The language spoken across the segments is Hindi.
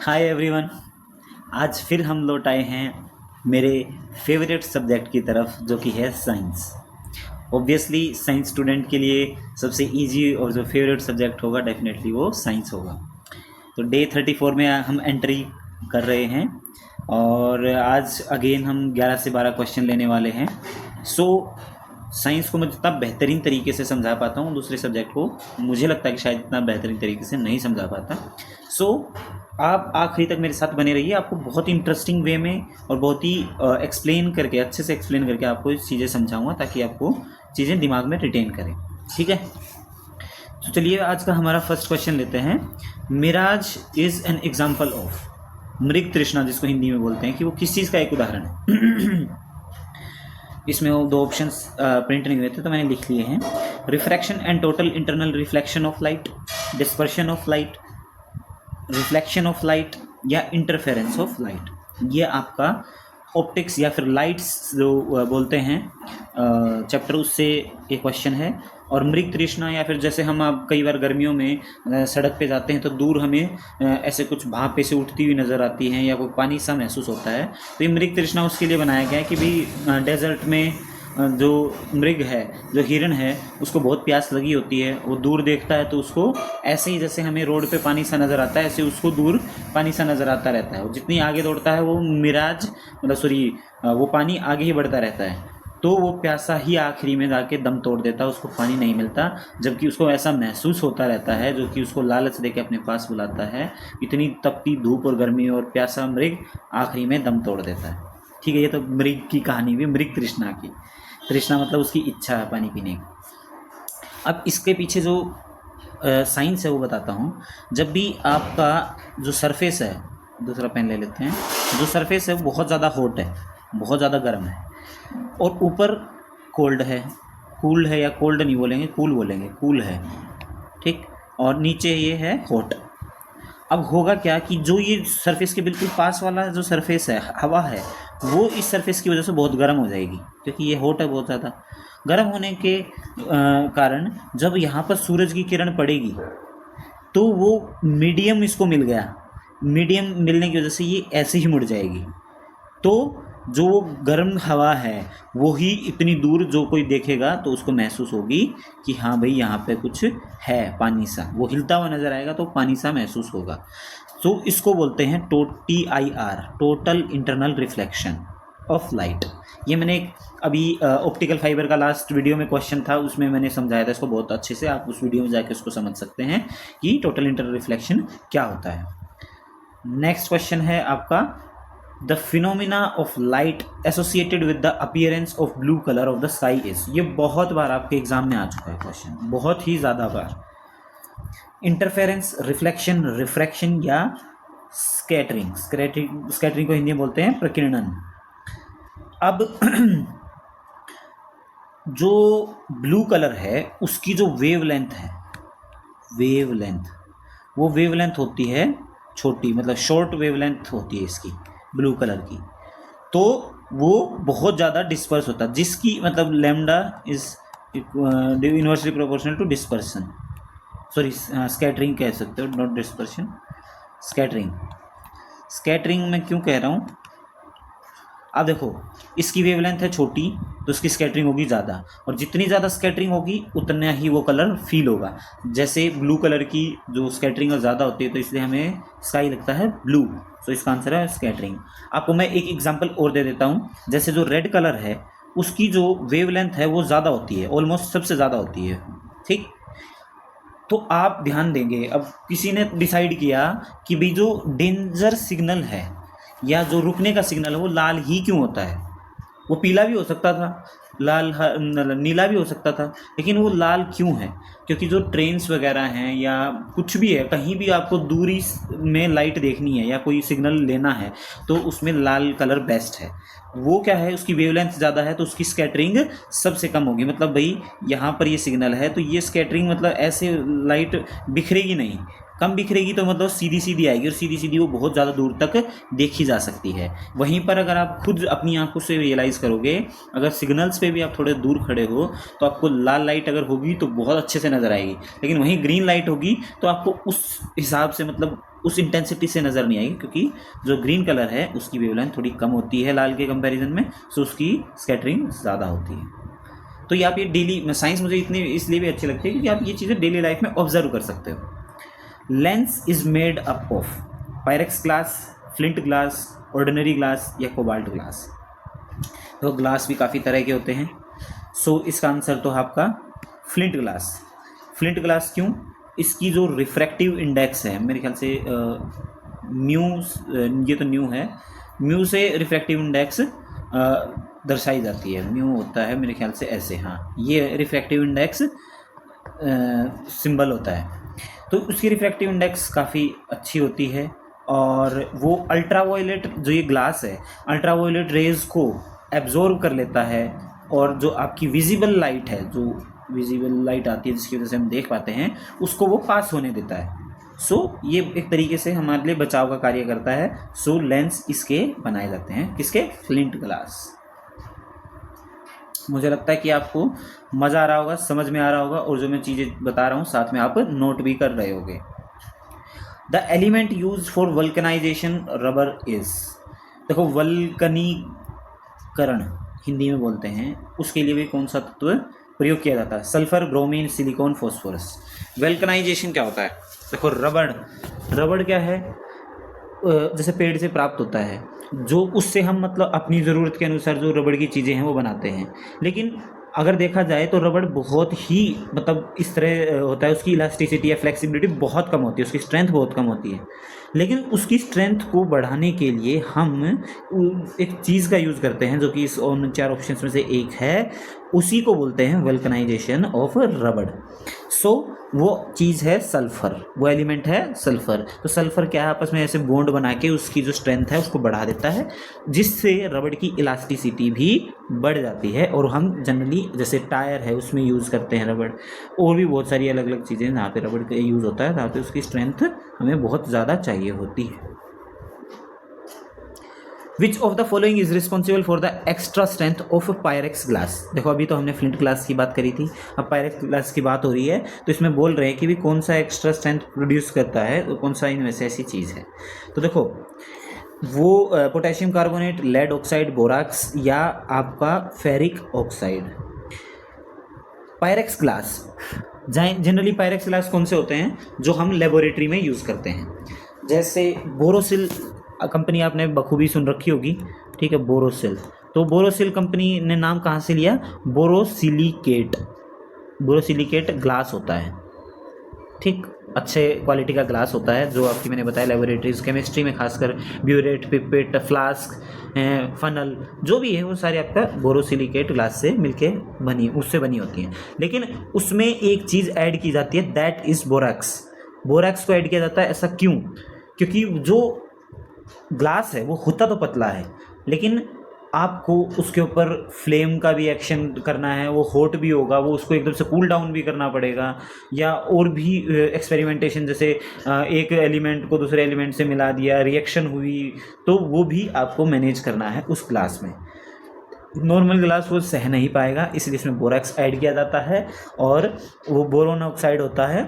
Hi everyone. आज फिर हम लौट आए हैं मेरे फेवरेट सब्जेक्ट की तरफ, जो कि है साइंस। ऑब्वियसली साइंस स्टूडेंट के लिए सबसे इजी और जो फेवरेट सब्जेक्ट होगा डेफिनेटली वो साइंस होगा। तो डे 34 में हम एंट्री कर रहे हैं और आज अगेन हम 11 से 12 क्वेश्चन लेने वाले हैं। साइंस को मैं जितना बेहतरीन तरीके से समझा पाता हूँ, दूसरे सब्जेक्ट को मुझे लगता है कि शायद इतना बेहतरीन तरीके से नहीं समझा पाता। आप आखिरी तक मेरे साथ बने रहिए। आपको बहुत ही इंटरेस्टिंग वे में और बहुत ही एक्सप्लेन करके, अच्छे से एक्सप्लेन करके आपको चीज़ें समझाऊंगा ताकि आपको चीज़ें दिमाग में रिटेन करें। ठीक है, तो चलिए आज का हमारा फर्स्ट क्वेश्चन लेते हैं। Mirage is an example of, मृग तृष्णा जिसको हिंदी में बोलते हैं, कि वो किस चीज़ का एक उदाहरण है। इसमें वो दो ऑप्शंस प्रिंट नहीं हुए थे तो मैंने लिख लिए हैं। Refraction and total internal reflection of light, dispersion of light, reflection of light या इंटरफेरेंस ऑफ लाइट। ये आपका ऑप्टिक्स या फिर लाइट्स जो बोलते हैं चैप्टर, उससे एक क्वेश्चन है। और मृग तृष्णा या फिर जैसे हम आप कई बार गर्मियों में सड़क पे जाते हैं तो दूर हमें ऐसे कुछ भाप से उठती हुई नज़र आती हैं या कोई पानी सा महसूस होता है, तो ये मृग तृष्णा उसके लिए बनाया गया है कि भाई डेजर्ट में जो मृग है, जो हिरण है, उसको बहुत प्यास लगी होती है। वो दूर देखता है तो उसको ऐसे ही जैसे हमें रोड पे पानी सा नज़र आता है, ऐसे उसको दूर पानी सा नज़र आता रहता है। वो जितनी आगे दौड़ता है वो मिराज वो पानी आगे ही बढ़ता रहता है। तो वो प्यासा ही आखिरी में जाके दम तोड़ देता है, उसको पानी नहीं मिलता, जबकि उसको ऐसा महसूस होता रहता है, जो कि उसको लालच देके अपने पास बुलाता है। इतनी तपती धूप और गर्मी और प्यासा मृग आखिरी में दम तोड़ देता है। ठीक है, ये तो मृग की कहानी भी, मृग तृष्णा की। तृष्णा मतलब उसकी इच्छा है पानी पीने की। अब इसके पीछे जो साइंस है वो बताता हूँ। जब भी आपका जो सरफेस है, दूसरा पेन ले लेते हैं, जो सरफेस है वो बहुत ज़्यादा हॉट है, बहुत ज़्यादा गर्म है, और ऊपर कोल्ड है, कूल्ड है, या कोल्ड नहीं बोलेंगे, कूल बोलेंगे, कूल है, ठीक, और नीचे ये है हॉट। अब होगा क्या कि जो ये सरफेस के बिल्कुल पास वाला जो सरफेस है, हवा है, वो इस सरफेस की वजह से बहुत गर्म हो जाएगी, क्योंकि ये हॉट है बहुत ज़्यादा। गर्म होने के कारण जब यहाँ पर सूरज की किरण पड़ेगी तो वो मीडियम इसको मिल गया, मीडियम मिलने की वजह से ये ऐसे ही मुड़ जाएगी। तो जो गर्म हवा है वो ही इतनी दूर जो कोई देखेगा तो उसको महसूस होगी कि हाँ भाई यहाँ पे कुछ है, पानी सा, वो हिलता हुआ नज़र आएगा तो पानी सा महसूस होगा। तो इसको बोलते हैं TIR, total internal reflection of light. ये मैंने अभी ऑप्टिकल फाइबर का लास्ट वीडियो में क्वेश्चन था, उसमें मैंने समझाया था इसको बहुत अच्छे से। आप उस वीडियो में जाके उसको समझ सकते हैं कि टोटल इंटरनल रिफ्लेक्शन क्या होता है। नेक्स्ट क्वेश्चन है आपका, the phenomena of light associated with the appearance of blue colour of the sky is. ये बहुत बार आपके एग्जाम में आ चुका है क्वेश्चन, बहुत ही ज़्यादा बार। इंटरफेरेंस, रिफ्लेक्शन, रिफ्रैक्शन या स्कैटरिंग। स्कैटरिंग को हिंदी में बोलते हैं प्रकीर्णन। अब जो ब्लू कलर है उसकी जो वेवलेंथ है, वो वेवलेंथ होती है छोटी, मतलब शॉर्ट वेवलेंथ होती है इसकी ब्लू कलर की, तो वो बहुत ज़्यादा डिस्पर्स होता है, जिसकी मतलब lambda is inversely proportional to dispersion, sorry scattering कह सकते हो, नॉट डिस्पर्शन, स्कैटरिंग मैं क्यों कह रहा हूँ। अब देखो, इसकी वेवलेंथ है छोटी तो उसकी स्कैटरिंग होगी ज़्यादा, और जितनी ज़्यादा स्कैटरिंग होगी उतना ही वो कलर फील होगा। जैसे ब्लू कलर की जो स्कैटरिंग ज़्यादा होती है तो इसलिए हमें स्काई लगता है ब्लू, तो इसका आंसर है स्कैटरिंग। आपको मैं एक एग्जांपल और दे देता हूँ। जैसे जो रेड कलर है उसकी जो वेवलेंथ है वो ज़्यादा होती है, ऑलमोस्ट सबसे ज़्यादा होती है, ठीक। तो आप ध्यान देंगे, अब किसी ने डिसाइड किया कि भाई जो डेंजर सिग्नल है या जो रुकने का सिग्नल है वो लाल ही क्यों होता है। वो पीला भी हो सकता था, नीला भी हो सकता था, लेकिन वो लाल क्यों है? क्योंकि जो ट्रेन्स वगैरह हैं या कुछ भी है, कहीं भी आपको दूरी में लाइट देखनी है या कोई सिग्नल लेना है तो उसमें लाल कलर बेस्ट है। वो क्या है, उसकी वेवलेंथ ज़्यादा है तो उसकी स्कैटरिंग सबसे कम होगी। मतलब भाई यहाँ पर ये सिग्नल है तो ये स्कैटरिंग मतलब ऐसे लाइट बिखरेगी नहीं, कम बिखरेगी, तो मतलब सीधी सीधी आएगी, और सीधी सीधी वो बहुत ज़्यादा दूर तक देखी जा सकती है। वहीं पर अगर आप खुद अपनी आंखों से रियलाइज़ करोगे, अगर सिग्नल्स पे भी आप थोड़े दूर खड़े हो तो आपको लाल लाइट अगर होगी तो बहुत अच्छे से नज़र आएगी, लेकिन वहीं ग्रीन लाइट होगी तो आपको उस हिसाब से मतलब उस इंटेंसिटी से नज़र नहीं आएगी, क्योंकि जो ग्रीन कलर है उसकी वेवलेंथ थोड़ी कम होती है लाल के कंपैरिजन में, सो उसकी स्कैटरिंग ज़्यादा होती है। तो ये आप ये डेली साइंस मुझे इतनी इसलिए भी अच्छी लगती है क्योंकि आप ये चीज़ें डेली लाइफ में ऑब्जर्व कर सकते हो। Lens is made up of Pyrex glass, flint glass, ordinary glass या कोबाल्ट ग्लास। तो ग्लास भी काफ़ी तरह के होते हैं, सो इसका आंसर तो आपका फ्लिंट ग्लास। फ्लिंट ग्लास क्यों? इसकी जो रिफ्रैक्टिव इंडेक्स है, मेरे ख्याल से म्यू, ये तो न्यू है, म्यू से रिफ्रैक्टिव इंडेक्स दर्शाई जाती है। म्यू होता है मेरे ख्याल से ऐसे, हाँ ये रिफ्रैक्टिव इंडेक्स सिंबल होता है। तो उसकी रिफ्रैक्टिव इंडेक्स काफ़ी अच्छी होती है और वो अल्ट्रावायलेट जो ये ग्लास है अल्ट्रावायलेट रेज को एब्जॉर्ब कर लेता है और जो आपकी विजिबल लाइट है, जो विजिबल लाइट आती है जिसकी वजह से हम देख पाते हैं, उसको वो पास होने देता है। सो ये एक तरीके से हमारे लिए बचाव का कार्य करता है। सो लेंस इसके बनाए जाते हैं, किसके? Flint glass. मुझे लगता है कि आपको मज़ा आ रहा होगा, समझ में आ रहा होगा, और जो मैं चीज़ें बता रहा हूँ साथ में आप नोट भी कर रहे होगे। The element use for vulcanisation rubber is, देखो वल्कनीकरण हिंदी में बोलते हैं, उसके लिए भी कौन सा तत्व प्रयोग किया जाता है? Sulphur, bromine, silicon, phosphorus. Vulcanisation क्या होता है? देखो रबड़ क्या है? जैसे पेड़ से प्राप्त होता है, जो उससे हम मतलब अपनी ज़रूरत के अनुसार जो रबड़ की चीज़ें हैं वो बनाते हैं। लेकिन अगर देखा जाए तो रबड़ बहुत ही मतलब इस तरह होता है, उसकी इलास्टिसिटी या फ्लेक्सिबिलिटी बहुत कम होती है, उसकी स्ट्रेंथ बहुत कम होती है। लेकिन उसकी स्ट्रेंथ को बढ़ाने के लिए हम एक चीज़ का यूज़ करते हैं जो कि इस उन 4 ऑप्शंस में से एक है, उसी को बोलते हैं वल्कनाइजेशन ऑफ रबड़। सो वो चीज़ है सल्फ़र, वो एलिमेंट है सल्फ़र। तो सल्फ़र क्या है, आपस में ऐसे बॉन्ड बना के उसकी जो स्ट्रेंथ है उसको बढ़ा देता है, जिससे रबड़ की इलास्टिसिटी भी बढ़ जाती है। और हम जनरली जैसे टायर है उसमें यूज़ करते हैं रबड़, और भी बहुत सारी अलग अलग चीज़ें जहाँ पे रबड़ का यूज़ होता है, जहाँ पे उसकी स्ट्रेंथ हमें बहुत ज़्यादा चाहिए होती है। Which of the following is responsible for the extra strength of Pyrex glass? देखो अभी तो हमने फ्लिंट ग्लास की बात करी थी, अब पायरेक्स ग्लास की बात हो रही है, तो इसमें बोल रहे हैं कि भी कौन सा एक्स्ट्रा स्ट्रेंथ प्रोड्यूस करता है, तो कौन सा इनमें से ऐसी चीज़ है। तो देखो वो potassium carbonate, lead oxide, borax या आपका ferric oxide. Pyrex glass, generally Pyrex glass कौन से होते हैं जो हम लेबोरेटरी में यूज़ करते हैं? जैसे बोरोसिल कंपनी आपने बखूबी सुन रखी होगी, ठीक है, बोरोसिल। तो बोरोसिल कंपनी ने नाम कहाँ से लिया? बोरोसिलिकेट ग्लास होता है, ठीक, अच्छे क्वालिटी का ग्लास होता है, जो आपकी मैंने बताया लेबोरेटरीज केमिस्ट्री में खासकर ब्यूरेट, पिपेट, फ्लास्क, फनल जो भी है वो सारे आपका बोरोसिलिकेट ग्लास से मिलके उससे बनी होती हैं। लेकिन उसमें एक चीज़ ऐड की जाती है, दैट इज़ बोरैक्स। बोरैक्स को ऐड किया जाता है, ऐसा क्यों? क्योंकि जो ग्लास है वो होता तो पतला है, लेकिन आपको उसके ऊपर फ्लेम का भी एक्शन करना है, वो हॉट भी होगा, वो उसको एकदम से कूल डाउन भी करना पड़ेगा, या और भी एक्सपेरिमेंटेशन, जैसे एक एलिमेंट को दूसरे एलिमेंट से मिला दिया, रिएक्शन हुई, तो वो भी आपको मैनेज करना है उस ग्लास में। नॉर्मल ग्लास वो सह नहीं पाएगा, इसलिए इसमें बोरैक्स ऐड किया जाता है, और वो बोरोन ऑक्साइड होता है,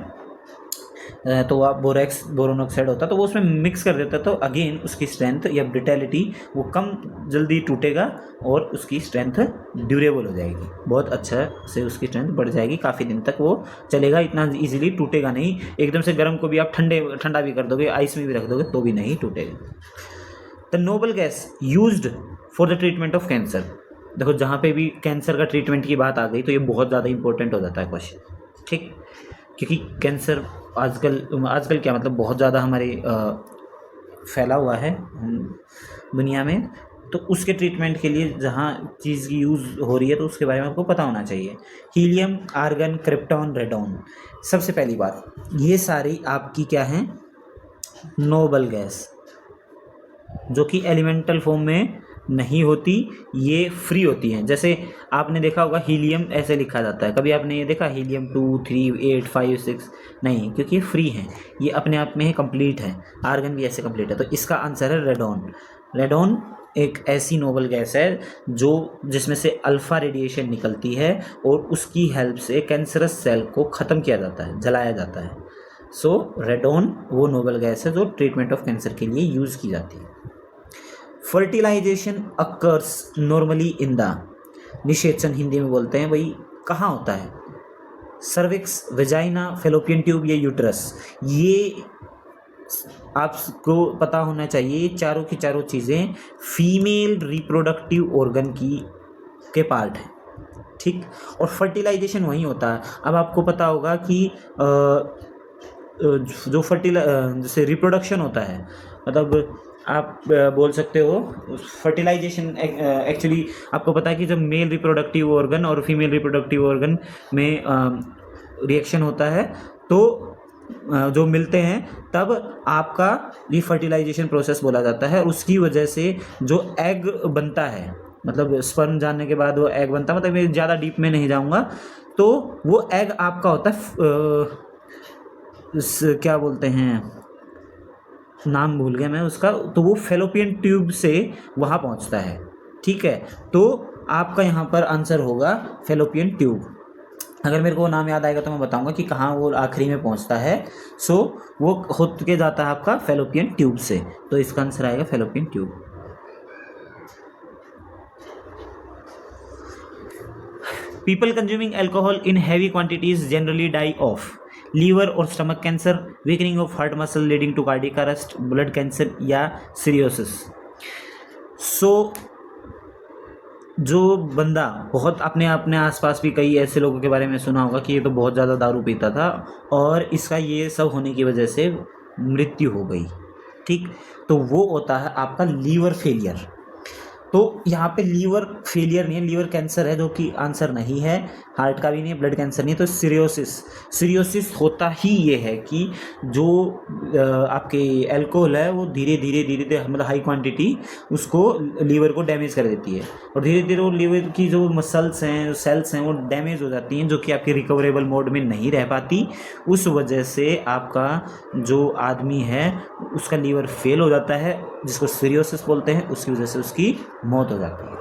तो आप बोरोन ऑक्साइड होता है तो वो उसमें मिक्स कर देता है, तो अगेन उसकी स्ट्रेंथ या ब्रिटेलिटी वो कम जल्दी टूटेगा और उसकी स्ट्रेंथ ड्यूरेबल हो जाएगी, बहुत अच्छा से उसकी स्ट्रेंथ बढ़ जाएगी, काफ़ी दिन तक वो चलेगा, इतना इजीली टूटेगा नहीं। एकदम से गर्म को भी आप ठंडा भी कर दोगे, आइस में भी रख दोगे तो भी नहीं टूटेगा। The noble gas used for the treatment of cancer. देखो जहाँ पे भी कैंसर का ट्रीटमेंट की बात आ गई तो ये बहुत ज़्यादा इंपॉर्टेंट हो जाता है क्वेश्चन, ठीक, क्योंकि कैंसर आजकल क्या मतलब बहुत ज़्यादा हमारे फैला हुआ है दुनिया में, तो उसके ट्रीटमेंट के लिए जहाँ चीज़ की यूज़ हो रही है तो उसके बारे में आपको पता होना चाहिए। Helium, argon, krypton, radon. सबसे पहली बात, ये सारी आपकी क्या हैं? नोबल गैस, जो कि एलिमेंटल फॉर्म में नहीं होती, ये फ्री होती हैं। जैसे आपने देखा होगा हीलियम ऐसे लिखा जाता है, कभी आपने ये देखा हीलियम 2, 3, 8, 5, 6? नहीं, क्योंकि ये फ्री हैं, ये अपने आप में कंप्लीट है। आर्गन भी ऐसे कंप्लीट है, तो इसका आंसर है रेडॉन। रेडॉन एक ऐसी नोबल गैस है जिसमें से अल्फ़ा रेडिएशन निकलती है और उसकी हेल्प से कैंसरस सेल को ख़त्म किया जाता है, जलाया जाता है। सो रेडोन वो नोबल गैस है जो ट्रीटमेंट ऑफ कैंसर के लिए यूज़ की जाती है। Fertilisation occurs normally in the, निषेचन हिंदी में बोलते हैं भाई, कहाँ होता है? सर्विक्स, वेजाइना, फेलोपियन ट्यूब या यूट्रस। ये आपको पता होना चाहिए, चारों की चारों चीज़ें फीमेल रिप्रोडक्टिव ऑर्गन के पार्ट हैं, ठीक। और फर्टिलाइजेशन वहीं होता है। अब आपको पता होगा कि जो जैसे रिप्रोडक्शन होता है, मतलब आप बोल सकते हो फर्टिलाइजेशन एक्चुअली आपको पता है कि जब मेल रिप्रोडक्टिव ऑर्गन और फीमेल रिप्रोडक्टिव ऑर्गन में रिएक्शन होता है तो जो मिलते हैं तब आपका ये फर्टिलाइजेशन प्रोसेस बोला जाता है। उसकी वजह से जो एग बनता है, मतलब स्पर्म जानने के बाद वो एग बनता है, मतलब मैं ज़्यादा डीप में नहीं जाऊँगा, तो वो एग आपका होता है क्या बोलते हैं, नाम भूल गया मैं उसका, तो वो फेलोपियन ट्यूब से वहाँ पहुँचता है, ठीक है। तो आपका यहाँ पर आंसर होगा फेलोपियन ट्यूब। अगर मेरे को नाम याद आएगा तो मैं बताऊंगा कि कहाँ वो आखिरी में पहुँचता है। सो वो होत के जाता है आपका फेलोपियन ट्यूब से, तो इसका आंसर आएगा fallopian tube. People consuming alcohol in heavy quantities generally die of liver और stomach cancer, weakening of heart muscle leading to cardiac arrest, blood cancer या सीरियोसिस। सो जो बंदा बहुत अपने आसपास भी कई ऐसे लोगों के बारे में सुना होगा कि ये तो बहुत ज़्यादा दारू पीता था और इसका ये सब होने की वजह से मृत्यु हो गई, ठीक, तो वो होता है आपका लीवर फेलियर। तो यहाँ पे लीवर फेलियर नहीं है, लीवर कैंसर है, जो कि आंसर नहीं है, हार्ट का भी नहीं है, ब्लड कैंसर नहीं है। तो सीरियोसिस होता ही ये है कि जो आपके अल्कोहल है वो धीरे धीरे मतलब हाई क्वांटिटी उसको लीवर को डैमेज कर देती है और धीरे धीरे वो लीवर की जो मसल्स हैं, जो सेल्स हैं, वो डैमेज हो जाती हैं, जो कि आपके रिकवरेबल मोड में नहीं रह पाती। उस वजह से आपका जो आदमी है उसका लीवर फेल हो जाता है, जिसको सीरियोसिस बोलते हैं, उसकी वजह से उसकी मौत हो जाती है।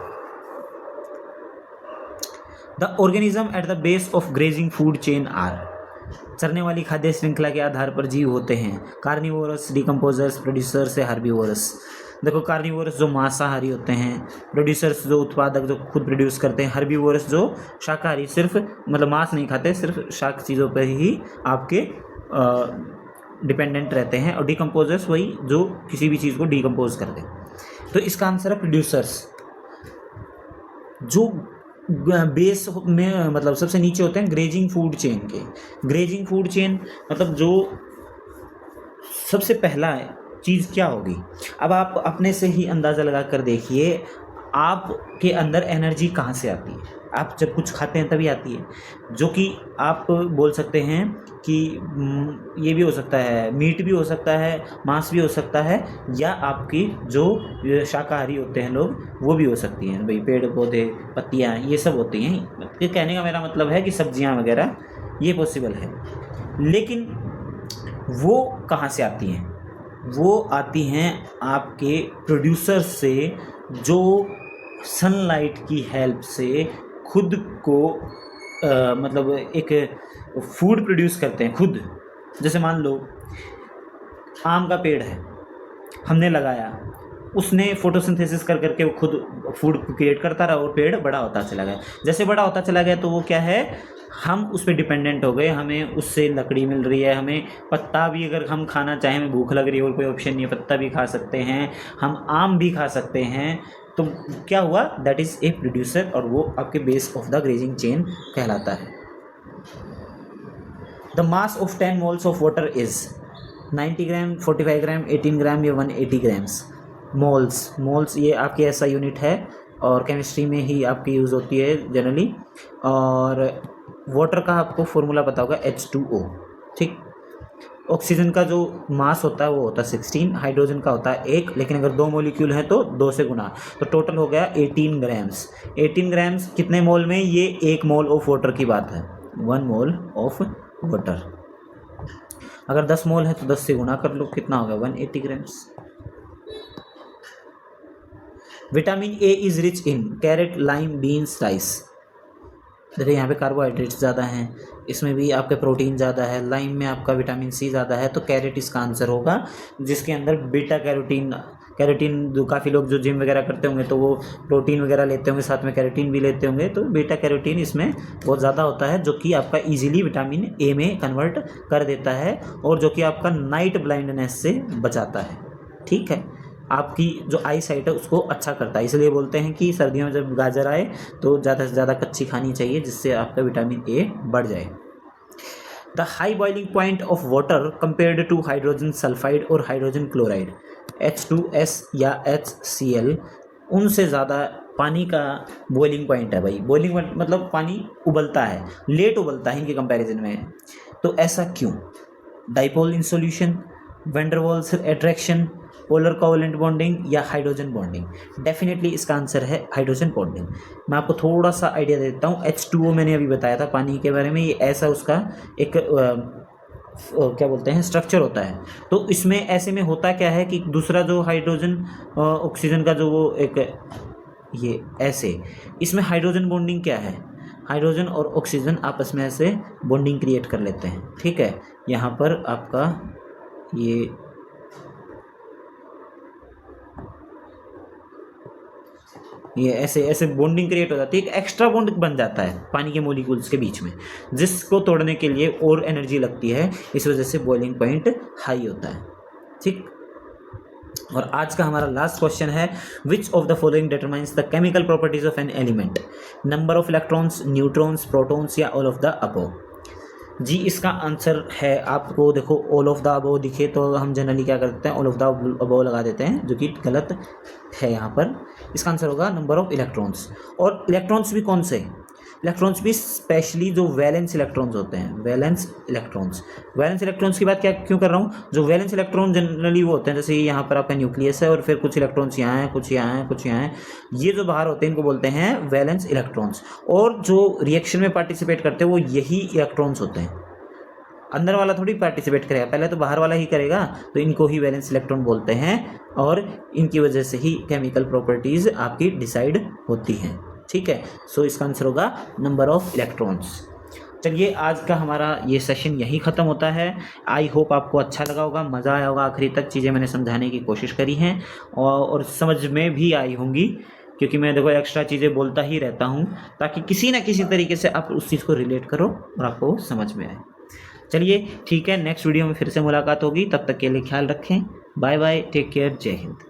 The organism at the base of grazing food chain are, चरने वाली खाद्य श्रृंखला के आधार पर जीव होते हैं, कार्निवोरस, डिकम्पोजर्स, प्रोड्यूसर्स या हार्बिवोरस। देखो, कार्निवोरस जो मांसाहारी होते हैं, प्रोड्यूसर्स जो उत्पादक जो खुद प्रोड्यूस करते हैं, हार्बिवोरस जो शाकाहारी, सिर्फ मतलब मांस नहीं खाते, सिर्फ शाक चीज़ों पर ही आपके डिपेंडेंट रहते हैं, और डिकम्पोजर्स वही जो किसी भी चीज़ को डिकम्पोज कर दे। तो इसका आंसर है प्रोड्यूसर्स। जो बेस में मतलब सबसे नीचे होते हैं ग्रेजिंग फूड चेन के। ग्रेजिंग फूड चेन मतलब जो सबसे पहला चीज़ क्या होगी, अब आप अपने से ही अंदाज़ा लगा कर देखिए आपके अंदर एनर्जी कहाँ से आती है। आप जब कुछ खाते हैं तभी आती है, जो कि आप बोल सकते हैं कि ये भी हो सकता है, मीट भी हो सकता है, मांस भी हो सकता है, या आपकी जो शाकाहारी होते हैं लोग वो भी हो सकती हैं, भाई पेड़ पौधे, पत्तियाँ, ये सब होती हैं। ये कहने का मेरा मतलब है कि सब्जियाँ वगैरह ये पॉसिबल है। लेकिन वो कहाँ से आती हैं? वो आती हैं आपके प्रोड्यूसर से, जो सनलाइट की हेल्प से खुद को मतलब एक फूड प्रोड्यूस करते हैं खुद। जैसे मान लो आम का पेड़ है, हमने लगाया, उसने फोटोसिंथेसिस कर करके वो खुद फूड क्रिएट करता रहा और पेड़ बड़ा होता चला गया। जैसे बड़ा होता चला गया तो वो क्या है, हम उस पर डिपेंडेंट हो गए, हमें उससे लकड़ी मिल रही है, हमें पत्ता भी अगर हम खाना चाहें, हमें भूख लग रही है और कोई ऑप्शन नहीं है, पत्ता भी खा सकते हैं, हम आम भी खा सकते हैं। तो क्या हुआ, दैट इज़ ए प्रोड्यूसर, और वो आपके base of the grazing chain कहलाता है। The mass of 10 moles of water is 90 ग्राम, 45 ग्राम, 18 ग्राम या 180 ग्राम्स। मोल्स ये आपकी ऐसा यूनिट है और केमिस्ट्री में ही आपकी यूज़ होती है जनरली। और वाटर का आपको फॉर्मूला पता होगा H2O, ठीक। ऑक्सीजन का जो मास होता है वो होता है 16, हाइड्रोजन का होता है 1, लेकिन अगर 2 मॉलिक्यूल हैं तो 2 से गुना, तो टोटल हो गया 18 ग्राम्स। 18 ग्राम्स कितने मोल में? ये 1 मोल ऑफ वाटर की बात है, 1 मोल ऑफ वाटर। अगर 10 मोल है तो 10 से गुना कर लो, कितना होगा, 180 grams. Vitamin A is rich in carat, lime, beans, rice. देखिए यहाँ पे कार्बोहाइड्रेट्स ज़्यादा हैं, इसमें भी आपके प्रोटीन ज़्यादा है, लाइम में आपका विटामिन सी ज़्यादा है, तो कैरेट इसका आंसर होगा, जिसके अंदर बीटा कैरोटीन जो काफ़ी लोग जो जिम वगैरह करते होंगे तो वो प्रोटीन वगैरह लेते होंगे, साथ में कैरोटीन भी लेते होंगे, तो बीटा कैरोटीन इसमें बहुत ज़्यादा होता है, जो कि आपका ईजिली विटामिन ए में कन्वर्ट कर देता है और जो कि आपका नाइट ब्लाइंडनेस से बचाता है। ठीक है, आपकी जो आई साइट है उसको अच्छा करता है, इसलिए बोलते हैं कि सर्दियों में जब गाजर आए तो ज़्यादा से ज़्यादा कच्ची खानी चाहिए, जिससे आपका विटामिन ए बढ़ जाए। The high boiling point of water compared to hydrogen sulphide और हाइड्रोजन क्लोराइड H2S या HCl, उनसे ज़्यादा पानी का बॉइलिंग पॉइंट है भाई। बॉइलिंग पॉइंट मतलब पानी उबलता है, लेट उबलता है इनके कंपैरिजन में, तो ऐसा क्यों? Dipole in solution, van der Waals attraction, polar covalent bonding या हाइड्रोजन बॉन्डिंग। डेफिनेटली इसका आंसर है हाइड्रोजन बॉन्डिंग। मैं आपको थोड़ा सा आइडिया देता हूँ। H2O मैंने अभी बताया था पानी के बारे में, ये ऐसा उसका एक क्या बोलते हैं स्ट्रक्चर होता है। तो इसमें ऐसे में होता क्या है कि दूसरा जो हाइड्रोजन ऑक्सीजन का जो वो एक ये ऐसे, इसमें हाइड्रोजन बॉन्डिंग क्या है, हाइड्रोजन और ऑक्सीजन आपस में ऐसे बॉन्डिंग क्रिएट कर लेते हैं। ठीक है, यहाँ पर आपका ये ऐसे ऐसे बॉन्डिंग क्रिएट हो जाती है, एक एक्स्ट्रा बॉन्ड बन जाता है पानी के मॉलिक्यूल्स के बीच में, जिसको तोड़ने के लिए और एनर्जी लगती है, इस वजह से बॉइलिंग पॉइंट हाई होता है। ठीक, और आज का हमारा लास्ट क्वेश्चन है, which of the following determines the chemical properties of an element? Number of electrons, neutrons, protons या ऑल ऑफ द अबव? जी इसका आंसर है, आपको देखो ऑल ऑफ द अबव दिखे तो हम जनरली क्या करते हैं, ऑल ऑफ द अबव लगा देते हैं, जो कि गलत है। यहाँ पर इसका आंसर होगा नंबर ऑफ इलेक्ट्रॉन्स। और इलेक्ट्रॉन्स भी कौन से? इलेक्ट्रॉन्स भी स्पेशली जो वैलेंस इलेक्ट्रॉन्स होते हैं, वैलेंस इलेक्ट्रॉन्स की बात क्या क्यों कर रहा हूँ? जो वैलेंस इलेक्ट्रॉन जनरली वो होते हैं, जैसे यहाँ पर आपका न्यूक्लियस है और फिर कुछ इलेक्ट्रॉन्स यहाँ हैं, कुछ यहाँ हैं, कुछ यहाँ हैं, ये जो बाहर होते हैं इनको बोलते हैं वैलेंस इलेक्ट्रॉन्स। और जो रिएक्शन में पार्टिसिपेट करते हैं वो यही इलेक्ट्रॉन्स होते हैं, अंदर वाला थोड़ी पार्टिसिपेट करेगा, पहले तो बाहर वाला ही करेगा, तो इनको ही वैलेंस इलेक्ट्रॉन बोलते हैं और इनकी वजह से ही केमिकल प्रॉपर्टीज आपकी डिसाइड होती हैं। ठीक है, सो इसका आंसर होगा नंबर ऑफ इलेक्ट्रॉन्स। चलिए आज का हमारा ये सेशन यहीं ख़त्म होता है। आई होप आपको अच्छा लगा होगा, मज़ा आया होगा, आखिरी तक चीज़ें मैंने समझाने की कोशिश करी हैं और समझ में भी आई होंगी, क्योंकि मैं देखो एक्स्ट्रा चीज़ें बोलता ही रहता हूँ ताकि किसी ना किसी तरीके से आप उस चीज़ को रिलेट करो और आपको समझ में आए। चलिए ठीक है, नेक्स्ट वीडियो में फिर से मुलाकात होगी, तब तक के लिए ख्याल रखें, बाय बाय, टेक केयर, जय हिंद।